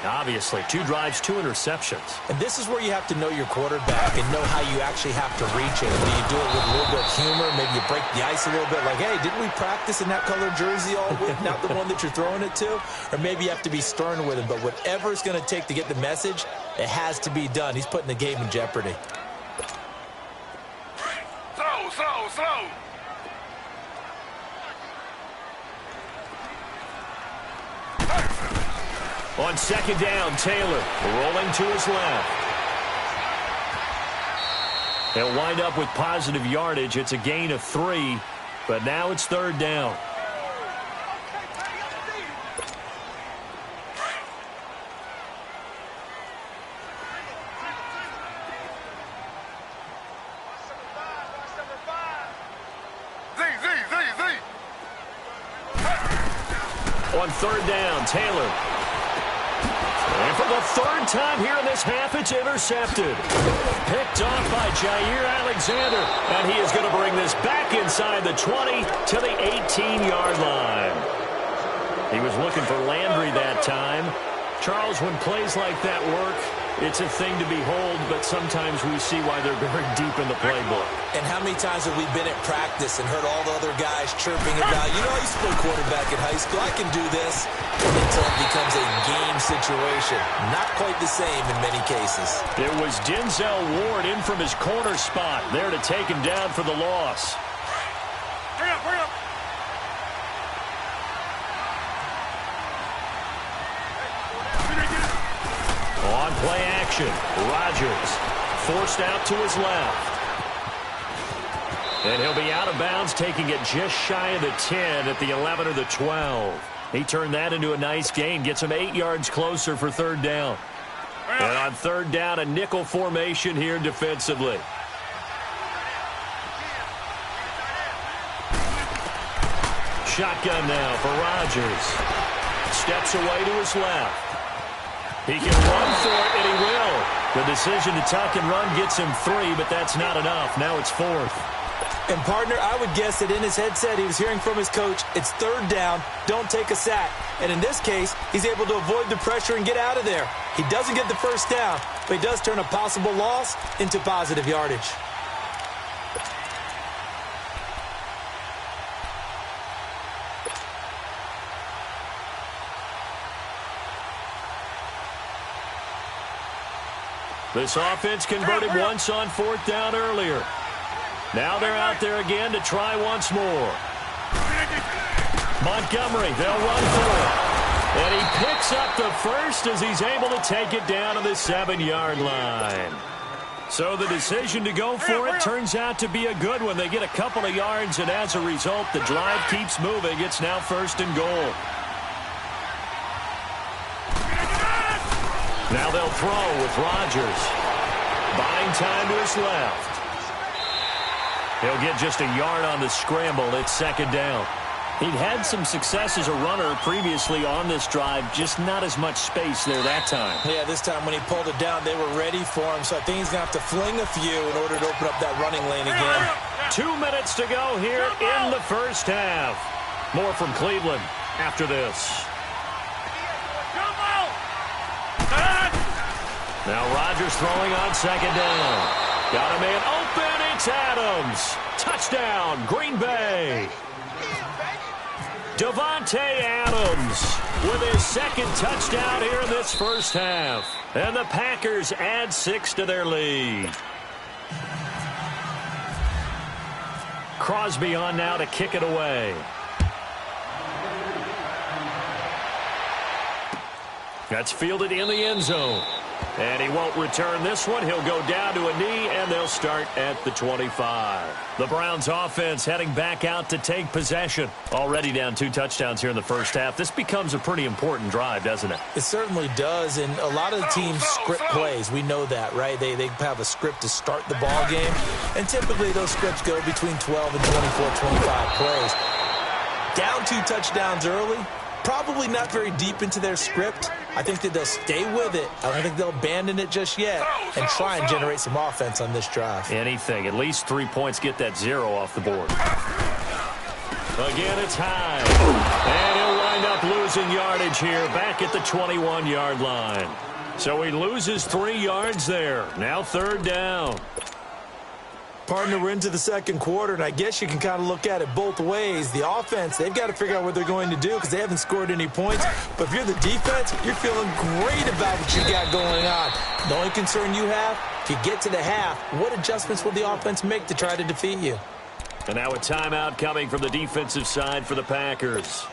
Obviously, 2 drives, 2 interceptions. And this is where you have to know your quarterback and know how you actually have to reach it. Do you do it with a little bit of humor? Maybe you break the ice a little bit like, hey, didn't we practice in that color jersey all week, not the one that you're throwing it to? Or maybe you have to be stern with him. But whatever it's going to take to get the message, it has to be done. He's putting the game in jeopardy. Slow. On second down, Taylor rolling to his left. He'll wind up with positive yardage. It's a gain of 3, but now it's third down. On third down, Taylor. And for the third time here in this half, it's intercepted. Picked off by Jair Alexander. And he is going to bring this back inside the 20 to the 18-yard line. He was looking for Landry that time. Charles, when plays like that work, it's a thing to behold, but sometimes we see why they're very deep in the playbook. And how many times have we been at practice and heard all the other guys chirping about, you know, I used to play quarterback in high school, I can do this, until it becomes a game situation. Not quite the same in many cases. It was Denzel Ward in from his corner spot, there to take him down for the loss. Hurry up. On play action, Rodgers forced out to his left. And he'll be out of bounds, taking it just shy of the 10 at the 11 or the 12. He turned that into a nice gain, gets him 8 yards closer for third down. And on third down, a nickel formation here defensively. Shotgun now for Rodgers. Steps away to his left. He can run for it, and he will. The decision to tuck and run gets him 3, but that's not enough. Now it's 4th. And, partner, I would guess that in his headset he was hearing from his coach, it's third down, don't take a sack. And in this case, he's able to avoid the pressure and get out of there. He doesn't get the first down, but he does turn a possible loss into positive yardage. This offense converted once on fourth down earlier. Now they're out there again to try once more. Montgomery, they'll run for it. And he picks up the first as he's able to take it down to the 7-yard line. So the decision to go for it turns out to be a good one. They get a couple of yards, and as a result, the drive keeps moving. It's now 1st and goal. Now they'll throw with Rodgers. Buying time to his left. He'll get just a yard on the scramble. It's second down. He'd had some success as a runner previously on this drive, just not as much space there that time. Yeah, this time when he pulled it down, they were ready for him, so I think he's going to have to fling a few in order to open up that running lane again. 2 minutes to go here in the first half. More from Cleveland after this. Now Rodgers throwing on second down. Got a man open. It's Adams. Touchdown, Green Bay. Davante Adams with his second touchdown here in this first half. And the Packers add 6 to their lead. Crosby on now to kick it away. That's fielded in the end zone. And he won't return this one. He'll go down to a knee, and they'll start at the 25. The Browns offense heading back out to take possession. Already down 2 touchdowns here in the first half. This becomes a pretty important drive, doesn't it? It certainly does, and a lot of the teams script plays. We know that, right? They have a script to start the ball game, and typically those scripts go between 12 and 24, 25 plays. Down 2 touchdowns early. Probably not very deep into their script. I think that they'll stay with it. I don't think they'll abandon it just yet and try and generate some offense on this drive. Anything. At least 3 points. Get that 0 off the board. Again, it's high. And he'll wind up losing losing yardage here back at the 21-yard line. So he loses 3 yards there. Now third down. Partner, we're into the second quarter, and I guess you can kind of look at it both ways. The offense, they've got to figure out what they're going to do because they haven't scored any points. But if you're the defense, you're feeling great about what you got going on. The only concern you have, if you get to the half, what adjustments will the offense make to try to defeat you? And now a timeout coming from the defensive side for the Packers,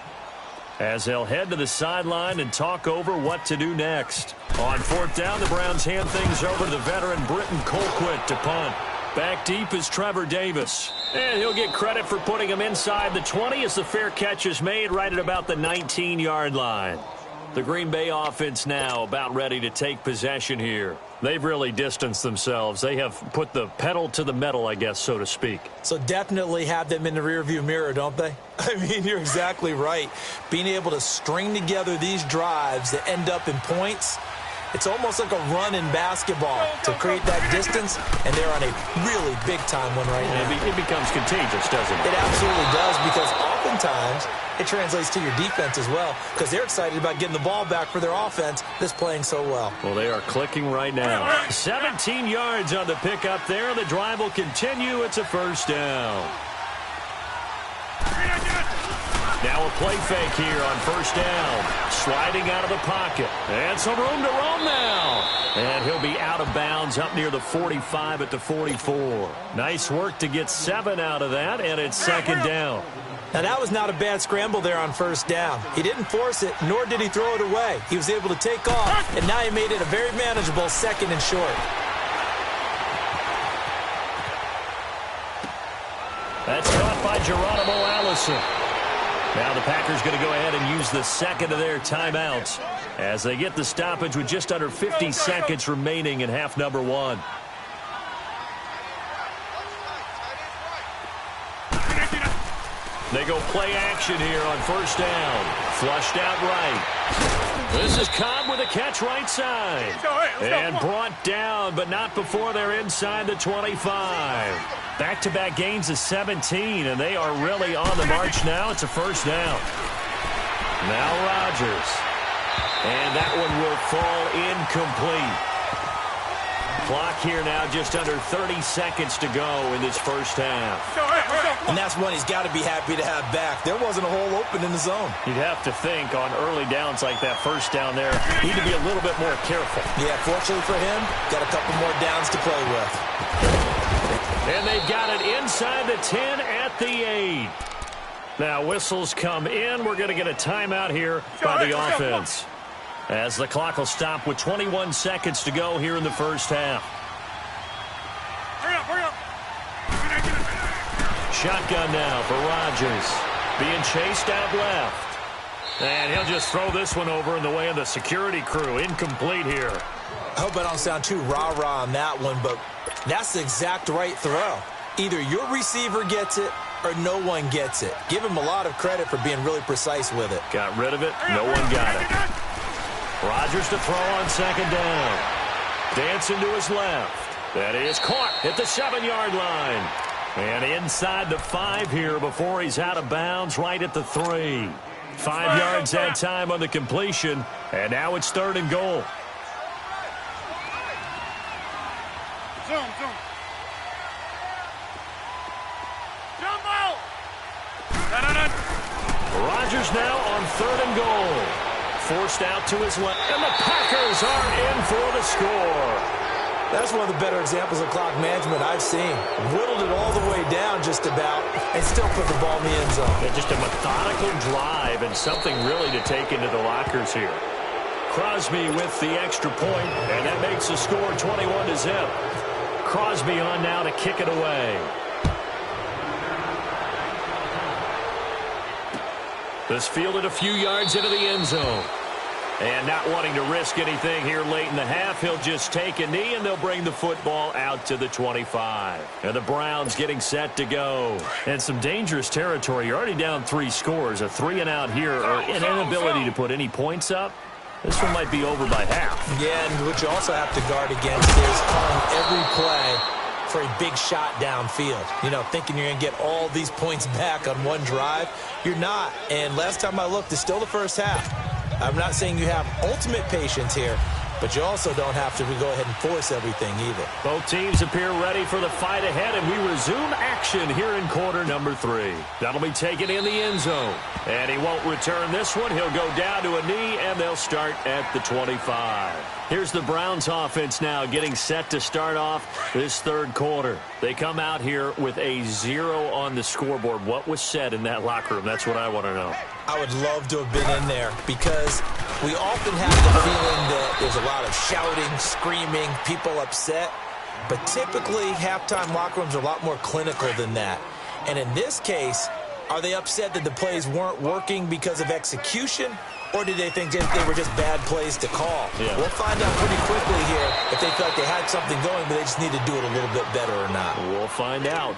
as they'll head to the sideline and talk over what to do next. On fourth down, the Browns hand things over to the veteran Britton Colquitt to punt. Back deep is Trevor Davis. And he'll get credit for putting him inside the 20 as the fair catch is made right at about the 19-yard line. The Green Bay offense now about ready to take possession here. They've really distanced themselves. They have put the pedal to the metal, I guess, so to speak. So definitely have them in the rearview mirror, don't they? I mean, you're exactly right. Being able to string together these drives that end up in points, it's almost like a run in basketball to create that distance, and they're on a really big-time one right now. It becomes contagious, doesn't it? It absolutely does, because oftentimes it translates to your defense as well, because they're excited about getting the ball back for their offense that's playing so well. Well, they are clicking right now. 17 yards on the pickup there. The drive will continue. It's a first down. Now a play fake here on first down. Sliding out of the pocket. And some room to roam now. And he'll be out of bounds up near the 45 at the 44. Nice work to get 7 out of that, and it's second down. Now, that was not a bad scramble there on first down. He didn't force it, nor did he throw it away. He was able to take off, and now he made it a very manageable second and short. That's caught by Geronimo Allison. Now the Packers going to go ahead and use the second of their timeouts as they get the stoppage with just under 50 seconds remaining in half number 1. They go play action here on first down. Flushed out right. This is Cobb with a catch right side. And brought down, but not before they're inside the 25. Back-to-back gains of 17, and they are really on the march now. It's a first down. Now Rodgers. And that one will fall incomplete. Clock here now just under 30 seconds to go in this first half. And that's one he's got to be happy to have back. There wasn't a hole open in the zone. You'd have to think on early downs like that first down there, need to be a little bit more careful. Yeah, fortunately for him, got a couple more downs to play with. And they've got it inside the 10 at the 8. Now whistles come in. We're going to get a timeout here by the offense, as the clock will stop with 21 seconds to go here in the first half. Hurry up. Shotgun now for Rodgers. Being chased out left. And he'll just throw this one over in the way of the security crew. Incomplete here. I hope I don't sound too rah-rah on that one, but that's the exact right throw. Either your receiver gets it or no one gets it. Give him a lot of credit for being really precise with it. Got rid of it. No one got it. Rodgers to throw on second down. Dancing to his left. That is caught at the 7-yard line. And inside the 5 here before he's out of bounds right at the 3. 5 yards that time on the completion. And now it's third and goal. Zoom. Jumbo! Rodgers now on third and goal. Forced out to his left. And the Packers are in for the score. That's one of the better examples of clock management I've seen. Whittled it all the way down just about and still put the ball in the end zone. Yeah, just a methodical drive and something really to take into the lockers here. Crosby with the extra point, and that makes the score 21-0. Crosby on now to kick it away. This fielded a few yards into the end zone. And not wanting to risk anything here late in the half, he'll just take a knee, and they'll bring the football out to the 25. And the Browns getting set to go. And some dangerous territory. You're already down 3 scores. A 3-and-out here, or an inability to put any points up. This one might be over by half. Yeah, and what you also have to guard against is calling every play for a big shot downfield. You know, thinking you're going to get all these points back on one drive. You're not. And last time I looked, it's still the first half. I'm not saying you have ultimate patience here, but you also don't have to go ahead and force everything either. Both teams appear ready for the fight ahead, and we resume action here in quarter number 3. That'll be taken in the end zone. And he won't return this one. He'll go down to a knee, and they'll start at the 25. Here's the Browns offense now getting set to start off this third quarter. They come out here with a 0 on the scoreboard. What was said in that locker room? That's what I want to know. I would love to have been in there because we often have the feeling that there's a lot of shouting, screaming, people upset. But typically, halftime locker rooms are a lot more clinical than that. And in this case, are they upset that the plays weren't working because of execution? Or did they think they were just bad plays to call? Yeah. We'll find out pretty quickly here if they felt they had something going, but they just need to do it a little bit better or not. We'll find out.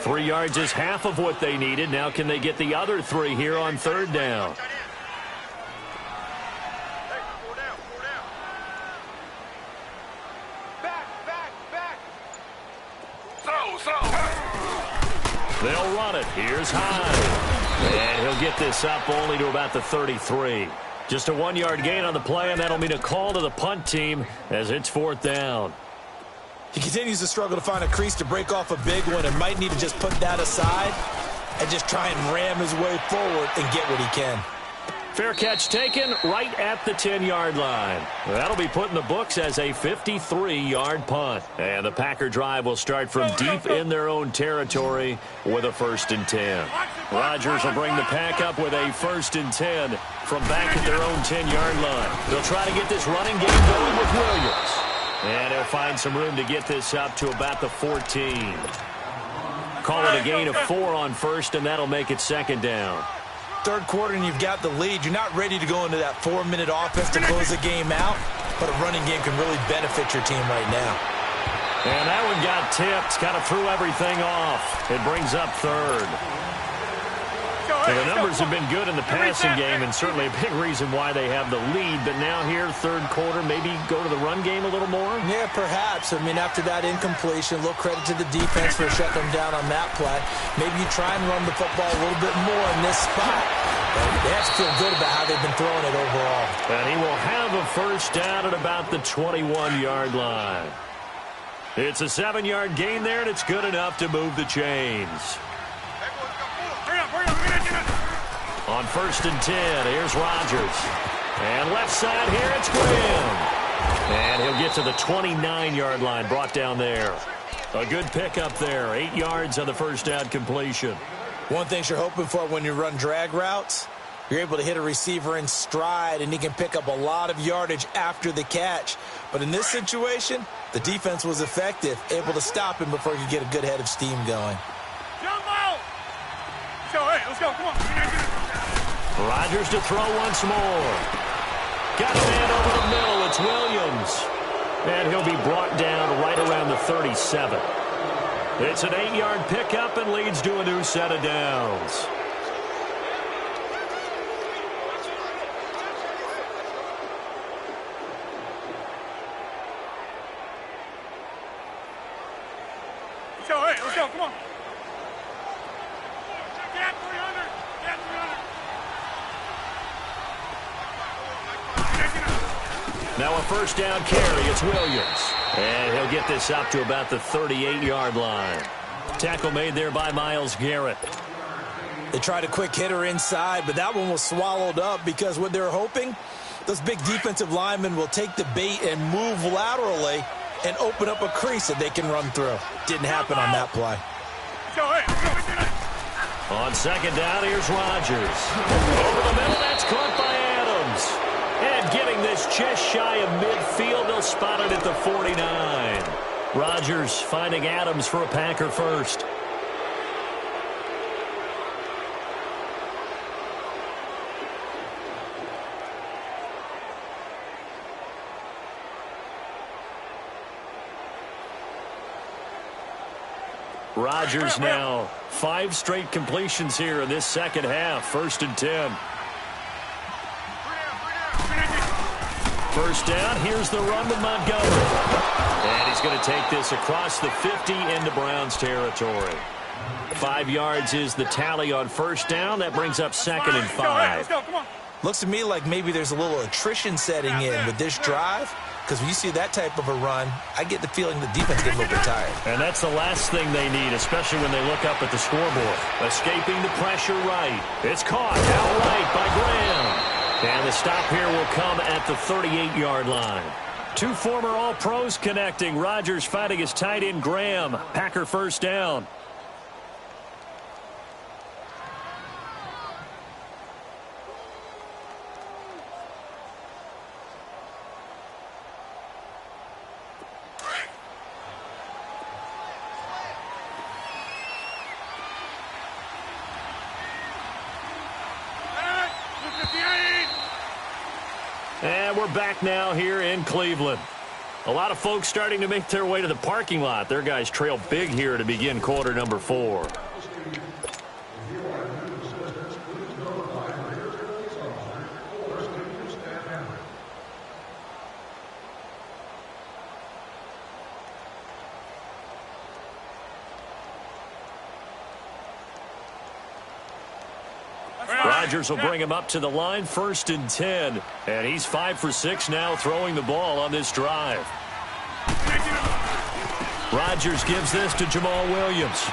3 yards is half of what they needed. Now can they get the other 3 here on third down? They'll run it. Here's Hyde. And he'll get this up only to about the 33. Just a 1-yard gain on the play, and that'll mean a call to the punt team as it's fourth down. He continues to struggle to find a crease to break off a big one and might need to just put that aside and just try and ram his way forward and get what he can. Fair catch taken right at the 10-yard line. That'll be put in the books as a 53-yard punt. And the Packer drive will start from deep in their own territory with a 1st and 10. Rodgers will bring the Pack up with a 1st and 10 from back at their own 10-yard line. They'll try to get this running game going with Williams. And he'll find some room to get this up to about the 14. Call it a gain of 4 on 1st, and that'll make it 2nd down. Third quarter and you've got the lead. You're not ready to go into that 4-minute offense to close the game out, but a running game can really benefit your team right now. And that one got tipped, kind of threw everything off. It brings up 3rd. And the numbers have been good in the passing game, and certainly a big reason why they have the lead. But now here, third quarter, maybe go to the run game a little more? Yeah, perhaps. I mean, after that incompletion, a little credit to the defense for shutting them down on that play. Maybe you try and run the football a little bit more in this spot. But they have to feel good about how they've been throwing it overall. And he will have a 1st down at about the 21-yard line. It's a 7-yard gain there, and it's good enough to move the chains. On 1st and 10, here's Rodgers. And left side here, it's Graham. And he'll get to the 29-yard line, brought down there. A good pickup there, 8 yards on the 1st down completion. One thing you're hoping for when you run drag routes, you're able to hit a receiver in stride, and he can pick up a lot of yardage after the catch. But in this situation, the defense was effective, able to stop him before he could get a good head of steam going. Let's go, come on. Rodgers to throw once more. Got a man over the middle. It's Williams. And he'll be brought down right around the 37. It's an 8-yard pickup and leads to a new set of downs. Let's go, come on. Now a 1st down carry. It's Williams. And he'll get this up to about the 38-yard line. Tackle made there by Myles Garrett. They tried a quick hitter inside, but that one was swallowed up because what they're hoping, those big defensive linemen will take the bait and move laterally and open up a crease that they can run through. Didn't happen on that play. On 2nd down, here's Rodgers. Over the middle, that's caught by Adams. And getting this just shy of midfield, they'll spot it at the 49. Rodgers finding Adams for a Packer 1st. Rodgers now 5 straight completions here in this second half. 1st and 10. first down. Here's the run with Montgomery. And he's going to take this across the 50 into Browns territory. 5 yards is the tally on first down. That brings up 2nd and 5. Let's go. Come on. Looks to me like maybe there's a little attrition setting in with this drive, because when you see that type of a run, I get the feeling the defense gets a little bit tired. And that's the last thing they need, especially when they look up at the scoreboard. Escaping the pressure right. It's caught outright by Graham. And the stop here will come at the 38-yard line. 2 former All-Pros connecting. Rodgers fighting his tight end Graham. Packer first down. And we're back now here in Cleveland. A lot of folks starting to make their way to the parking lot. Their guys trail big here to begin quarter number 4. Rodgers will bring him up to the line, 1st and 10. And he's 5 for 6 now throwing the ball on this drive. Rodgers gives this to Jamal Williams.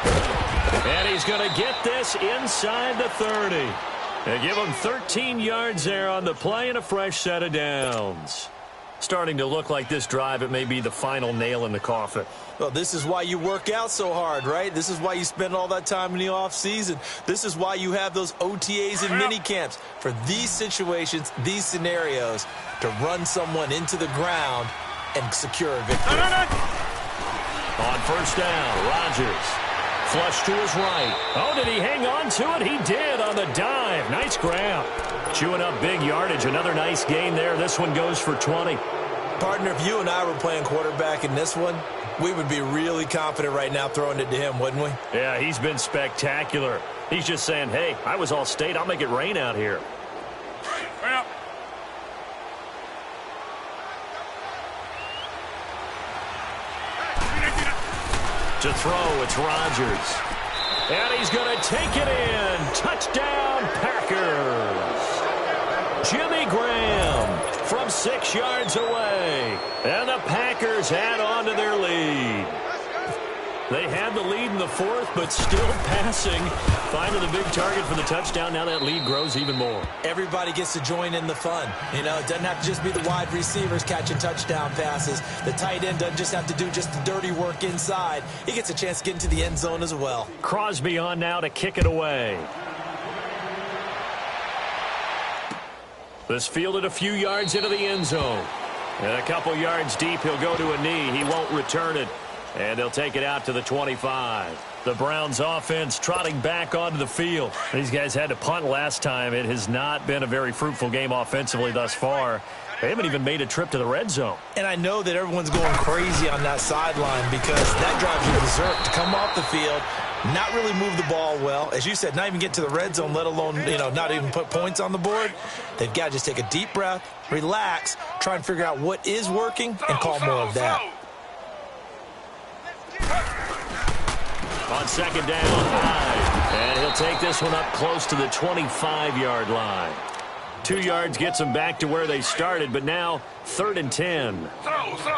And he's going to get this inside the 30. And give him 13 yards there on the play and a fresh set of downs. Starting to look like this drive, it may be the final nail in the coffin. Well, this is why you work out so hard, right? This is why you spend all that time in the offseason. This is why you have those OTAs and mini camps for these situations, these scenarios, to run someone into the ground and secure a victory. On first down, Rodgers. Flush to his right. Oh, did he hang on to it? He did on the dive. Nice grab. Chewing up big yardage. Another nice gain there. This one goes for 20. Partner, if you and I were playing quarterback in this one, we would be really confident right now throwing it to him, wouldn't we? Yeah, he's been spectacular. He's just saying, hey, I was all state. I'll make it rain out here. To throw, it's Rodgers. And he's going to take it in. Touchdown, Packers. Jimmy Graham from 6 yards away. And the Packers add on to their lead. They had the lead in the 4th, but still passing. Finding the big target for the touchdown. Now that lead grows even more. Everybody gets to join in the fun. You know, it doesn't have to just be the wide receivers catching touchdown passes. The tight end doesn't just have to do just the dirty work inside. He gets a chance to get into the end zone as well. Crosby on now to kick it away. This fielded a few yards into the end zone. And a couple yards deep, he'll go to a knee. He won't return it. And they'll take it out to the 25. The Browns offense trotting back onto the field. These guys had to punt last time. It has not been a very fruitful game offensively thus far. They haven't even made a trip to the red zone. And I know that everyone's going crazy on that sideline because that drives you berserk to come off the field, not really move the ball well. As you said, not even get to the red zone, let alone, not even put points on the board. They've got to just take a deep breath, relax, try and figure out what is working, and call more of that. On second down, 5. And he'll take this one up close to the 25-yard line. 2 yards gets them back to where they started, but now 3rd and 10.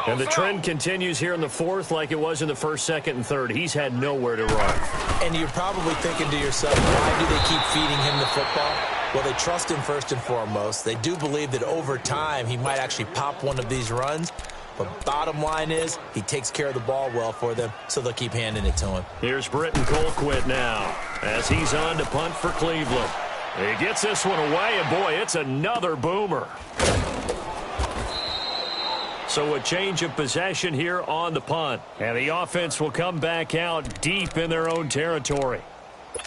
And the trend continues here in the 4th like it was in the 1st, 2nd, and 3rd. He's had nowhere to run. And you're probably thinking to yourself, why do they keep feeding him the football? Well, they trust him first and foremost. They do believe that over time he might actually pop one of these runs. But bottom line is, he takes care of the ball well for them, so they'll keep handing it to him. Here's Britton Colquitt now, as he's on to punt for Cleveland. He gets this one away, and boy, it's another boomer. So a change of possession here on the punt. And the offense will come back out deep in their own territory.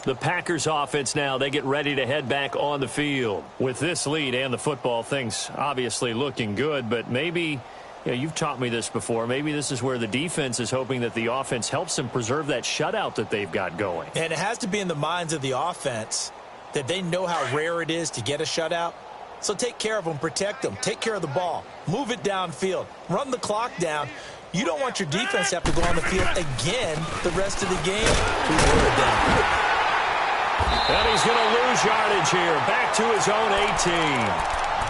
The Packers offense now, they get ready to head back on the field. With this lead and the football, things obviously looking good, but maybe... you've taught me this before. Maybe this is where the defense is hoping that the offense helps them preserve that shutout that they've got going. And it has to be in the minds of the offense that they know how rare it is to get a shutout. So take care of them, protect them, take care of the ball, move it downfield, run the clock down. You don't want your defense to have to go on the field again the rest of the game. We wore it down. And he's going to lose yardage here. Back to his own 18.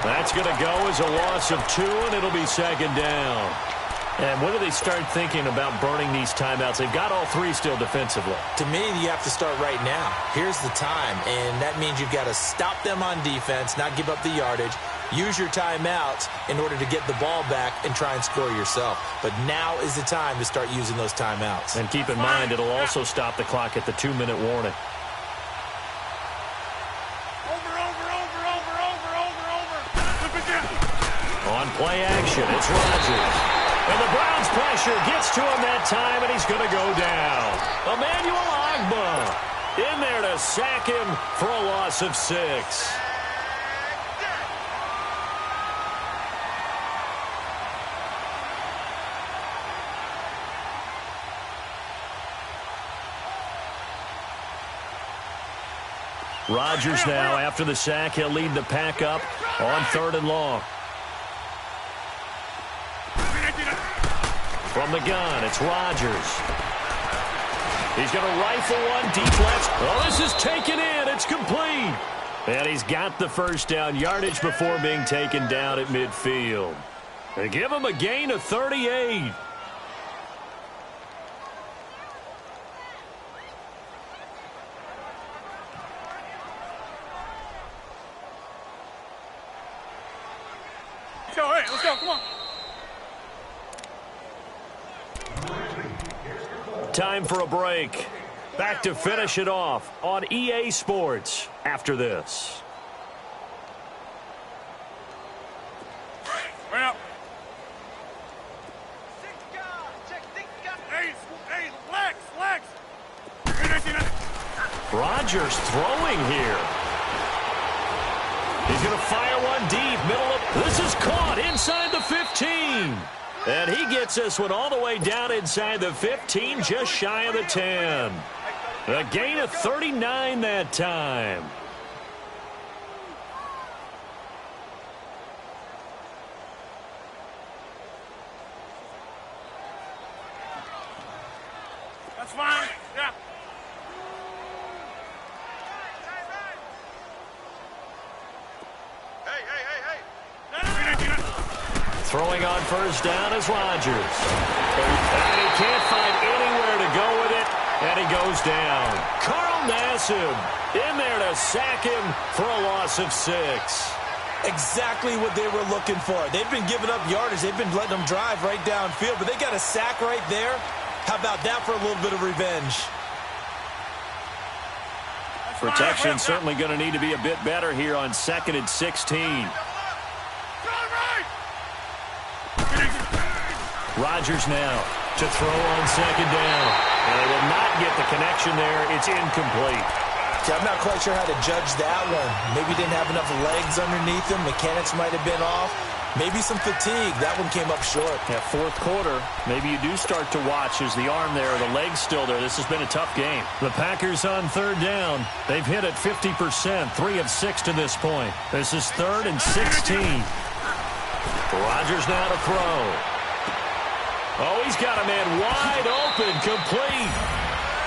That's going to go as a loss of 2, and it'll be second down. And when do they start thinking about burning these timeouts? They've got all 3 still defensively. To me, you have to start right now. Here's the time, and that means you've got to stop them on defense, not give up the yardage, use your timeouts in order to get the ball back and try and score yourself. But now is the time to start using those timeouts. And keep in mind, it'll also stop the clock at the 2-minute warning. On play action, it's Rodgers. And the Browns pressure gets to him that time, and he's going to go down. Emmanuel Ogbah in there to sack him for a loss of 6. Rodgers now, after the sack, he'll lead the pack up on 3rd and long. From the gun, it's Rodgers. He's going to rifle one deep left. Oh, this is taken in. It's complete. And he's got the first down yardage before being taken down at midfield. They give him a gain of 38. Let's go, come on. Time for a break. Back to finish it off on EA Sports after this. Right up. Hey, Lex. Rodgers throwing here. He's going to fire one deep, middle of... This is caught inside the 15. And he gets this one all the way down inside the 15, just shy of the 10. A gain of 39 that time. That's fine. Yeah. Throwing on first down is Rodgers. And he can't find anywhere to go with it, and he goes down. Carl Nassib in there to sack him for a loss of 6. Exactly what they were looking for. They've been giving up yardage. They've been letting them drive right downfield, but they got a sack right there. How about that for a little bit of revenge? Protection certainly going to need to be a bit better here on 2nd and 16. Rodgers now to throw on 2nd down. And they will not get the connection there. It's incomplete. Yeah, I'm not quite sure how to judge that one. Maybe didn't have enough legs underneath him. Mechanics might have been off. Maybe some fatigue. That one came up short. Yeah, 4th quarter, maybe you do start to watch as the arm there, the leg's still there. This has been a tough game. The Packers on 3rd down. They've hit it 50%, 3 of 6 to this point. This is 3rd and 16. Rodgers now to throw. Oh, he's got a man wide open, complete.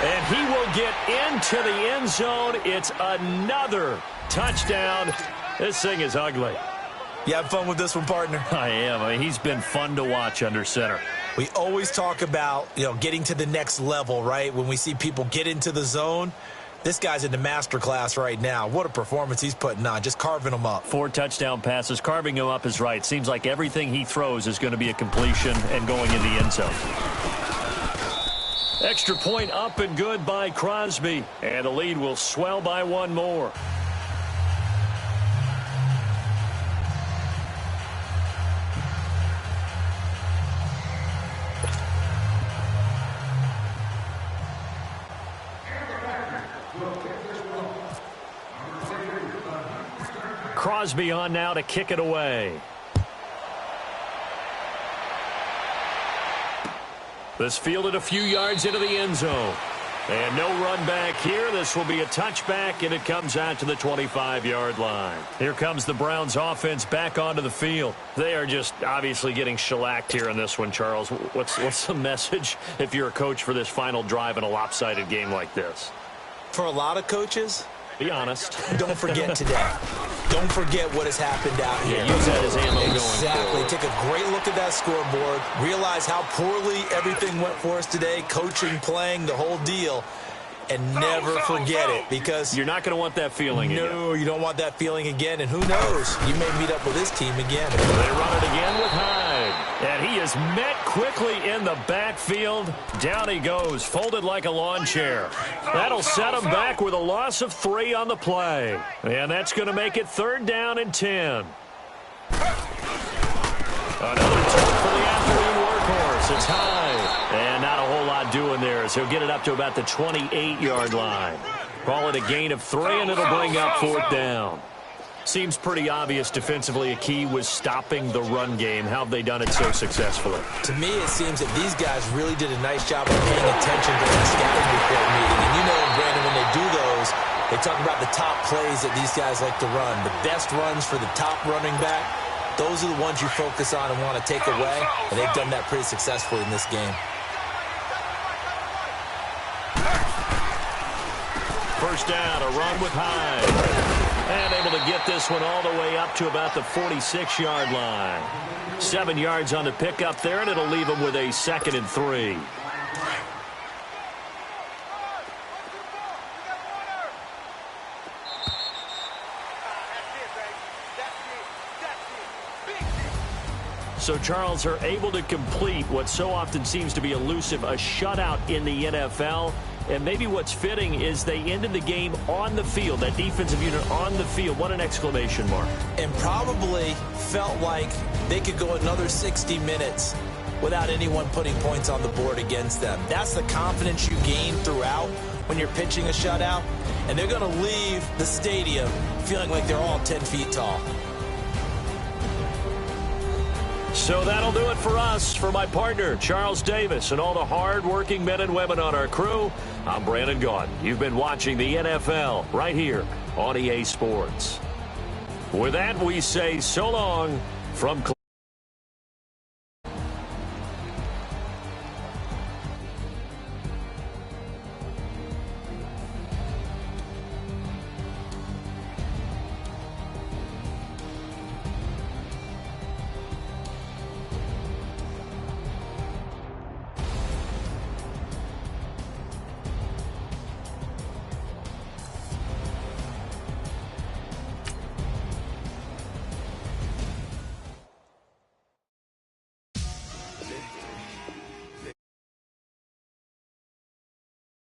And he will get into the end zone. It's another touchdown. This thing is ugly. You have fun with this one, partner? I am. I mean, he's been fun to watch under center. We always talk about, getting to the next level, right? When we see people get into the zone, this guy's in the master class right now. What a performance he's putting on, just carving them up. 4 touchdown passes. Carving him up is right. Seems like everything he throws is going to be a completion and going in the end zone. Extra point up and good by Crosby. And the lead will swell by 1 more. Crosby on now to kick it away. This fielded a few yards into the end zone. And no run back here. This will be a touchback, and it comes out to the 25-yard line. Here comes the Browns offense back onto the field. They are just obviously getting shellacked here in this one, Charles. What's the message if you're a coach for this final drive in a lopsided game like this? For a lot of coaches, be honest. Don't forget today. Don't forget what has happened out here. Yeah, use that as ammo going Exactly. forward. Take a great look at that scoreboard. Realize how poorly everything went for us today. Coaching, playing, the whole deal. And never forget it, because you're not going to want that feeling again. No, you don't want that feeling again. And who knows? You may meet up with this team again. They run it again with Hyde. And he is met quickly in the backfield. Down he goes, folded like a lawn chair. That'll set him back with a loss of 3 on the play. And that's going to make it 3rd down and 10. Another turn for the afternoon workhorse. It's Hyde. And not a whole lot doing there as he'll get it up to about the 28-yard line. Call it a gain of 3, and it'll bring up 4th down. Seems pretty obvious defensively a key was stopping the run game. How have they done it so successfully? To me, it seems that these guys really did a nice job of paying attention during the scouting report meeting. And you know, Brandon, when they do those, they talk about the top plays that these guys like to run. The best runs for the top running back, those are the ones you focus on and want to take away. And they've done that pretty successfully in this game. First down, a run with Hyde. And able to get this one all the way up to about the 46-yard line. 7 yards on the pickup there, and it'll leave him with a 2nd and 3. So Charles are able to complete what so often seems to be elusive, a shutout in the NFL. And maybe what's fitting is they ended the game on the field, that defensive unit on the field. What an exclamation mark. And probably felt like they could go another 60 minutes without anyone putting points on the board against them. That's the confidence you gain throughout when you're pitching a shutout. And they're going to leave the stadium feeling like they're all 10 feet tall. So that'll do it for us. For my partner, Charles Davis, and all the hard-working men and women on our crew, I'm Brandon Gaudin. You've been watching the NFL right here on EA Sports. With that, we say so long from